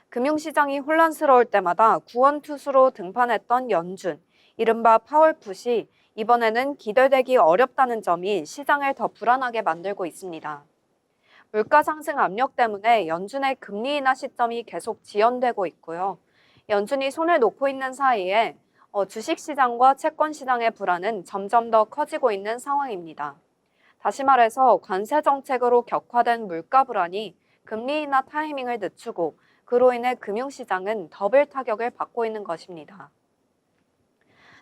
금융시장이 혼란스러울 때마다 구원투수로 등판했던 연준, 이른바 파월풋이 이번에는 기대되기 어렵다는 점이 시장을 더 불안하게 만들고 있습니다. 물가 상승 압력 때문에 연준의 금리 인하 시점이 계속 지연되고 있고요. 연준이 손을 놓고 있는 사이에 주식시장과 채권시장의 불안은 점점 더 커지고 있는 상황입니다. 다시 말해서 관세 정책으로 격화된 물가 불안이 금리 인하 타이밍을 늦추고 그로 인해 금융시장은 더블 타격을 받고 있는 것입니다.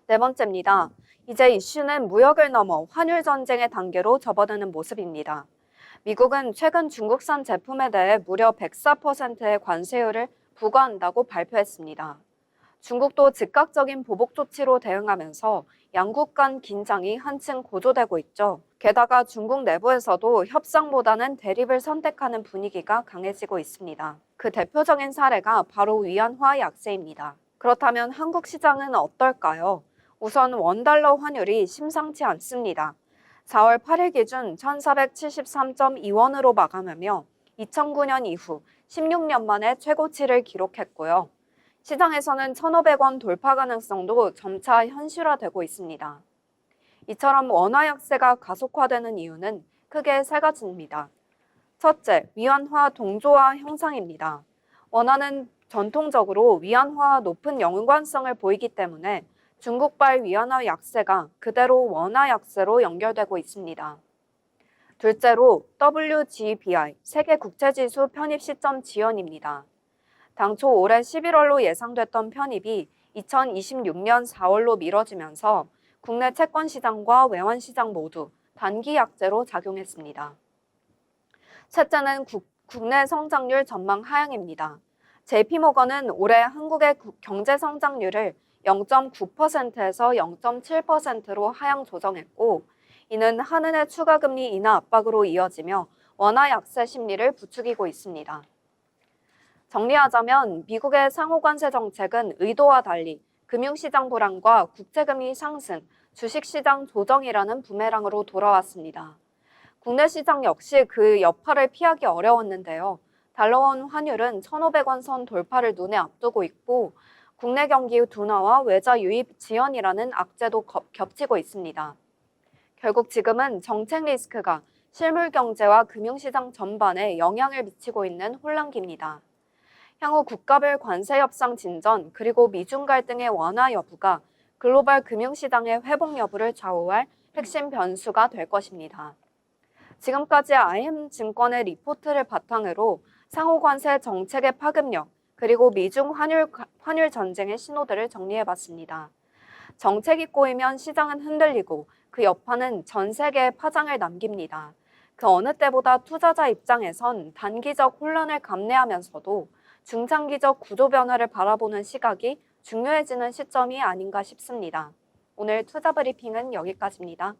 네 번째입니다. 이제 이슈는 무역을 넘어 환율 전쟁의 단계로 접어드는 모습입니다. 미국은 최근 중국산 제품에 대해 무려 104%의 관세율을 부과한다고 발표했습니다. 중국도 즉각적인 보복 조치로 대응하면서 양국 간 긴장이 한층 고조되고 있죠. 게다가 중국 내부에서도 협상보다는 대립을 선택하는 분위기가 강해지고 있습니다. 그 대표적인 사례가 바로 위안화 약세입니다. 그렇다면 한국 시장은 어떨까요? 우선 원달러 환율이 심상치 않습니다. 4월 8일 기준 1,473.2원으로 마감하며 2009년 이후 16년 만에 최고치를 기록했고요. 시장에서는 1,500원 돌파 가능성도 점차 현실화되고 있습니다. 이처럼 원화 약세가 가속화되는 이유는 크게 세 가지입니다. 첫째, 위안화 동조화 형상입니다. 원화는 전통적으로 위안화와 높은 연관성을 보이기 때문에 중국발 위안화 약세가 그대로 원화 약세로 연결되고 있습니다. 둘째로 WGBI, 세계국채지수 편입 시점 지연입니다. 당초 올해 11월로 예상됐던 편입이 2026년 4월로 미뤄지면서 국내 채권시장과 외환시장 모두 단기 약세로 작용했습니다. 셋째는 국내 성장률 전망 하향입니다. JP모건은 올해 한국의 경제 성장률을 0.9%에서 0.7%로 하향 조정했고 이는 한은의 추가금리 인하 압박으로 이어지며 원화 약세 심리를 부추기고 있습니다. 정리하자면 미국의 상호관세 정책은 의도와 달리 금융시장 불안과 국채금리 상승, 주식시장 조정이라는 부메랑으로 돌아왔습니다. 국내 시장 역시 그 여파를 피하기 어려웠는데요. 달러원 환율은 1,500원 선 돌파를 눈에 앞두고 있고 국내 경기 둔화와 외자 유입 지연이라는 악재도 겹치고 있습니다. 결국 지금은 정책 리스크가 실물 경제와 금융시장 전반에 영향을 미치고 있는 혼란기입니다. 향후 국가별 관세 협상 진전 그리고 미중 갈등의 완화 여부가 글로벌 금융시장의 회복 여부를 좌우할 핵심 변수가 될 것입니다. 지금까지 IM증권의 리포트를 바탕으로 상호 관세 정책의 파급력, 그리고 미중 환율 전쟁의 신호들을 정리해봤습니다. 정책이 꼬이면 시장은 흔들리고 그 여파는 전 세계에 파장을 남깁니다. 그 어느 때보다 투자자 입장에선 단기적 혼란을 감내하면서도 중장기적 구조 변화를 바라보는 시각이 중요해지는 시점이 아닌가 싶습니다. 오늘 투자 브리핑은 여기까지입니다.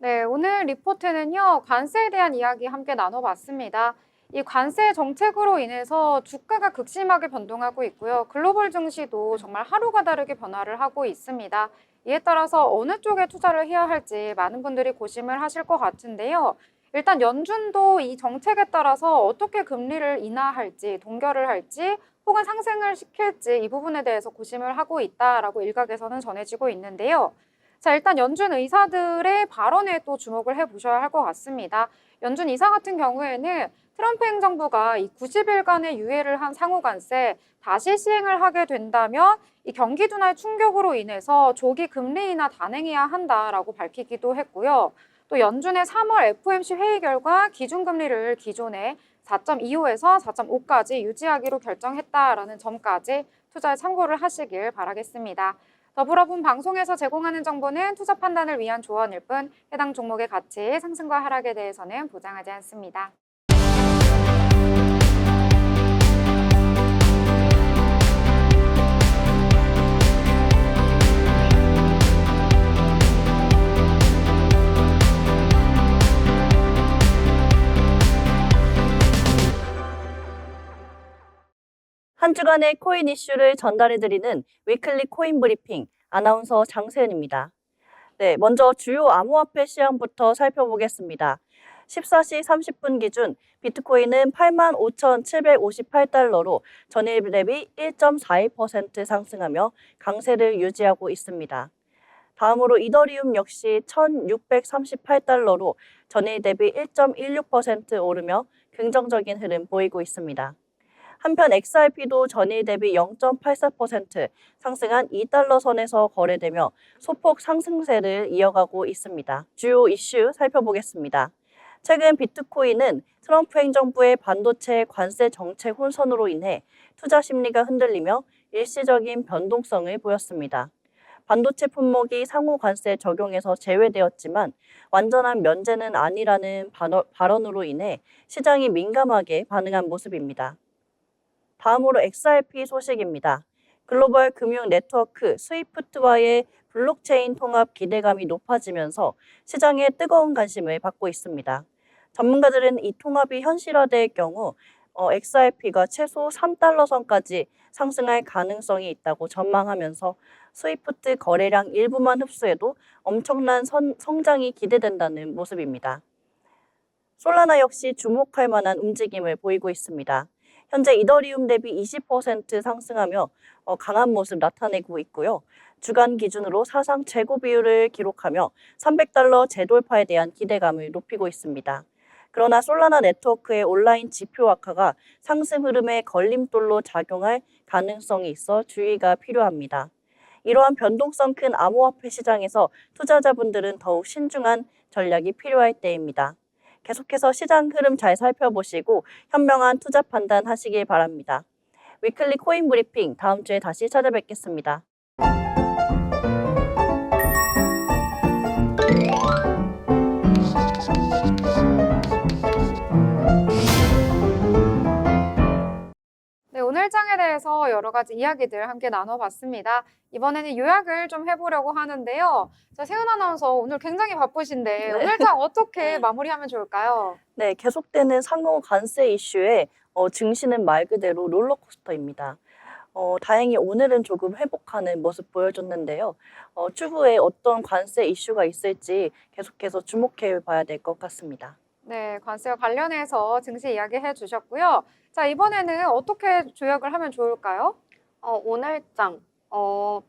네, 오늘 리포트는요, 관세에 대한 이야기 함께 나눠봤습니다. 이 관세 정책으로 인해서 주가가 극심하게 변동하고 있고요. 글로벌 증시도 정말 하루가 다르게 변화를 하고 있습니다. 이에 따라서 어느 쪽에 투자를 해야 할지 많은 분들이 고심을 하실 것 같은데요. 일단 연준도 이 정책에 따라서 어떻게 금리를 인하할지, 동결을 할지, 혹은 상승을 시킬지 이 부분에 대해서 고심을 하고 있다라고 일각에서는 전해지고 있는데요. 자, 일단 연준 의사들의 발언에 또 주목을 해보셔야 할 것 같습니다. 연준 이사 같은 경우에는 트럼프 행정부가 이 90일간의 유예를 한 상호관세 다시 시행을 하게 된다면 이 경기 둔화의 충격으로 인해서 조기 금리 인하 단행해야 한다라고 밝히기도 했고요. 또 연준의 3월 FOMC 회의 결과 기준금리를 기존에 4.25에서 4.5까지 유지하기로 결정했다라는 점까지 투자에 참고를 하시길 바라겠습니다. 더불어 본 방송에서 제공하는 정보는 투자 판단을 위한 조언일 뿐 해당 종목의 가치, 상승과 하락에 대해서는 보장하지 않습니다. 한 주간의 코인 이슈를 전달해드리는 위클리 코인 브리핑 아나운서 장세은입니다. 네, 먼저 주요 암호화폐 시황부터 살펴보겠습니다. 14시 30분 기준 비트코인은 85,758달러로 전일 대비 1.42% 상승하며 강세를 유지하고 있습니다. 다음으로 이더리움 역시 1,638달러로 전일 대비 1.16% 오르며 긍정적인 흐름 보이고 있습니다. 한편 XRP도 전일 대비 0.84% 상승한 2달러 선에서 거래되며 소폭 상승세를 이어가고 있습니다. 주요 이슈 살펴보겠습니다. 최근 비트코인은 트럼프 행정부의 반도체 관세 정책 혼선으로 인해 투자 심리가 흔들리며 일시적인 변동성을 보였습니다. 반도체 품목이 상호 관세 적용에서 제외되었지만 완전한 면제는 아니라는 발언으로 인해 시장이 민감하게 반응한 모습입니다. 다음으로 XRP 소식입니다. 글로벌 금융 네트워크 스위프트와의 블록체인 통합 기대감이 높아지면서 시장에 뜨거운 관심을 받고 있습니다. 전문가들은 이 통합이 현실화될 경우 XRP가 최소 3달러 선까지 상승할 가능성이 있다고 전망하면서 스위프트 거래량 일부만 흡수해도 엄청난 성장이 기대된다는 모습입니다. 솔라나 역시 주목할 만한 움직임을 보이고 있습니다. 현재 이더리움 대비 20% 상승하며 강한 모습 나타내고 있고요. 주간 기준으로 사상 최고 비율을 기록하며 300달러 재돌파에 대한 기대감을 높이고 있습니다. 그러나 솔라나 네트워크의 온라인 지표 악화가 상승 흐름에 걸림돌로 작용할 가능성이 있어 주의가 필요합니다. 이러한 변동성 큰 암호화폐 시장에서 투자자분들은 더욱 신중한 전략이 필요할 때입니다. 계속해서 시장 흐름 잘 살펴보시고 현명한 투자 판단 하시길 바랍니다. 위클리 코인 브리핑 다음 주에 다시 찾아뵙겠습니다. 네, 오늘 장에 대해서 여러 가지 이야기들 함께 나눠봤습니다. 이번에는 요약을 좀 해보려고 하는데요. 자, 세은 아나운서 오늘 굉장히 바쁘신데 네. 오늘 장 어떻게 마무리하면 좋을까요? 네, 계속되는 상호 관세 이슈에 증시는 말 그대로 롤러코스터입니다. 다행히 오늘은 조금 회복하는 모습 보여줬는데요. 추후에 어떤 관세 이슈가 있을지 계속해서 주목해 봐야 될 것 같습니다. 네, 관세와 관련해서 증시 이야기해 주셨고요. 자, 이번에는 어떻게 조약을 하면 좋을까요? 오늘 장,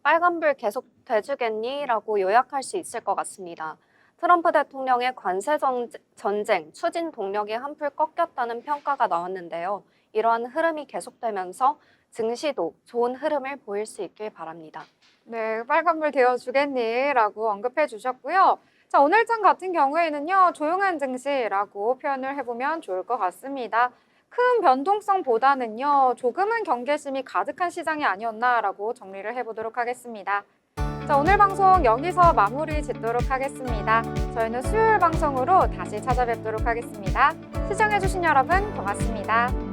빨간불 계속 돼주겠니? 라고 요약할 수 있을 것 같습니다. 트럼프 대통령의 관세 전쟁 추진 동력이 한풀 꺾였다는 평가가 나왔는데요. 이러한 흐름이 계속되면서 증시도 좋은 흐름을 보일 수 있길 바랍니다. 네, 빨간불 되어주겠니? 라고 언급해 주셨고요. 자, 오늘 장 같은 경우에는요, 조용한 증시라고 표현을 해보면 좋을 것 같습니다. 큰 변동성보다는요, 조금은 경계심이 가득한 시장이 아니었나라고 정리를 해보도록 하겠습니다. 자, 오늘 방송 여기서 마무리 짓도록 하겠습니다. 저희는 수요일 방송으로 다시 찾아뵙도록 하겠습니다. 시청해주신 여러분 고맙습니다.